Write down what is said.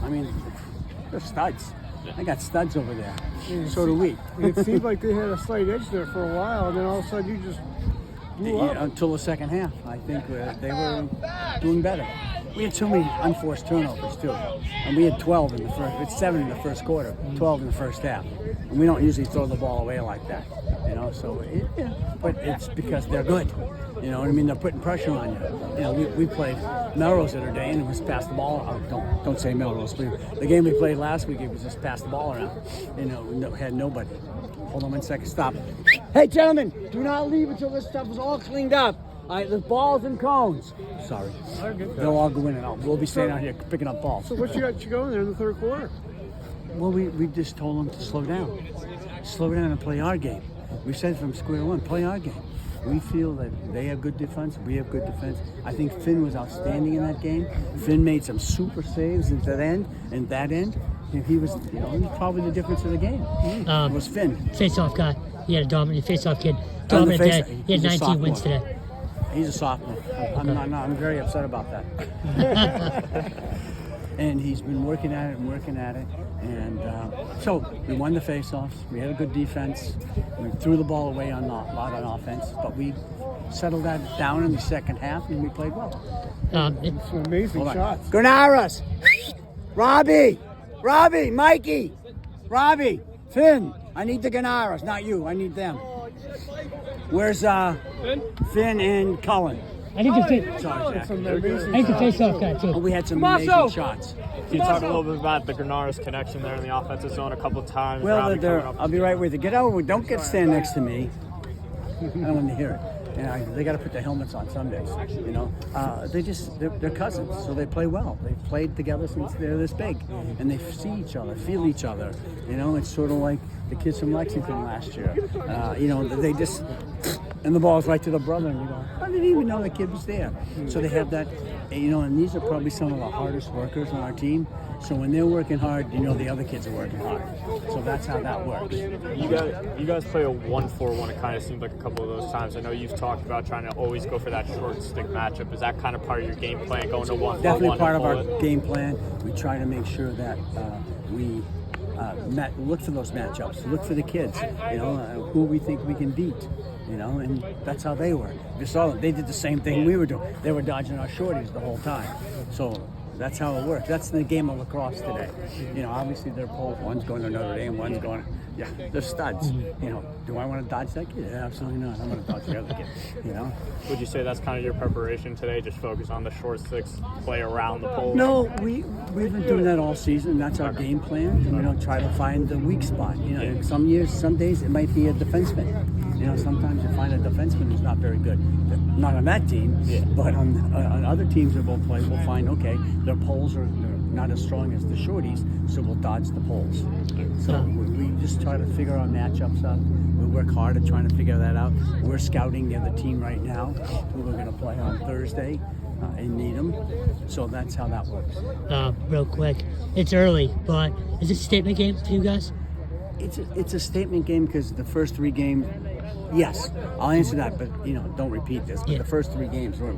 I mean, they're studs. I got studs over there. So do we. It seemed like they had a slight edge there for a while, and then all of a sudden you just blew up. Until the second half, I think they were doing better. We had too many unforced turnovers too, and we had 12 in the first. It's 7 in the first quarter, 12 in the first half, and we don't usually throw the ball away like that, you know. So, but it's because they're good, you know what I mean. They're putting pressure on you. You know, we played Melrose the other day, and it was pass the ball. Don't say Melrose, please. The game we played last week, it was just pass the ball around. You know, had nobody. Hold on 1 second. Stop. Hey, gentlemen, do not leave until this stuff is all cleaned up. All right, there's balls and cones. Sorry. They'll all go in and out. We'll be staying out here picking up balls. So what you got you going there in the third quarter? Well, we just told them to slow down. Slow down and play our game. We said from square one, play our game. We feel that they have good defense, we have good defense. I think Finn was outstanding in that game. Finn made some super saves at that end, and that end. And he was, you know, he was probably the difference of the game. It was Finn. Face-off guy. He had a dominant face-off kid. Dominant day. He had 19 wins today. He's a sophomore. I'm very upset about that. And he's been working at it, and so we won the face-offs. We had a good defense. We threw the ball away on a lot on offense, but we settled that down in the second half, and we played well. It's some amazing shots. Granaras, Robbie, Mikey, Robbie, Finn. I need the Granaras, not you. I need them. Where's Finn and Cullen? I think the face-off guy too. Oh, we had some amazing shots. Can you talk a little bit about the Granaras connection there in the offensive zone a couple of times? Well, I'll be right with you. Get over. Don't stand next to me. I don't want to hear it. And they got to put their helmets on some days. You know, they're cousins, so they play well. They've played together since they're this big, and they see each other, feel each other. You know, it's sort of like the kids from Lexington last year. You know, they just. And the ball's right to the brother, and you go, I didn't even know the kid was there. So they have that, you know, and these are probably some of the hardest workers on our team. So when they're working hard, you know the other kids are working hard. So that's how that works. You guys play a 1-4-1. It kind of seemed like a couple of those times. I know you've talked about trying to always go for that short stick matchup. Is that kind of part of your game plan, going to 1-4-1? Definitely part of our game plan. We try to make sure that we look for those matchups. Look for the kids, you know, who we think we can beat. You know, and that's how they work. You saw them. They did the same thing we were doing. They were dodging our shorties the whole time. So that's how it works. That's the game of lacrosse today. You know, obviously they're both. One's going to Notre Dame, one's going. Yeah, they're studs. You know, do I want to dodge that kid? Yeah, absolutely not. I'm going to dodge the other kid. You know. Would you say that's kind of your preparation today? Just focus on the short sticks, play around the pole? No, we've been doing that all season. That's our game plan. You know, try to find the weak spot. You know, some days it might be a defenseman. You know, sometimes you find a defenseman who's not very good. Not on that team, but on other teams that we'll play, we'll find, okay, their poles are not as strong as the shorties, so we'll dodge the poles. So we just try to figure our matchups out. We work hard at trying to figure that out. We're scouting the other team right now, who we're going to play on Thursday in Needham. So that's how that works. Real quick, it's early, but is it a statement game for you guys? It's a statement game because the first 3 games, yes, I'll answer that, but, you know, don't repeat this. But the first 3 games were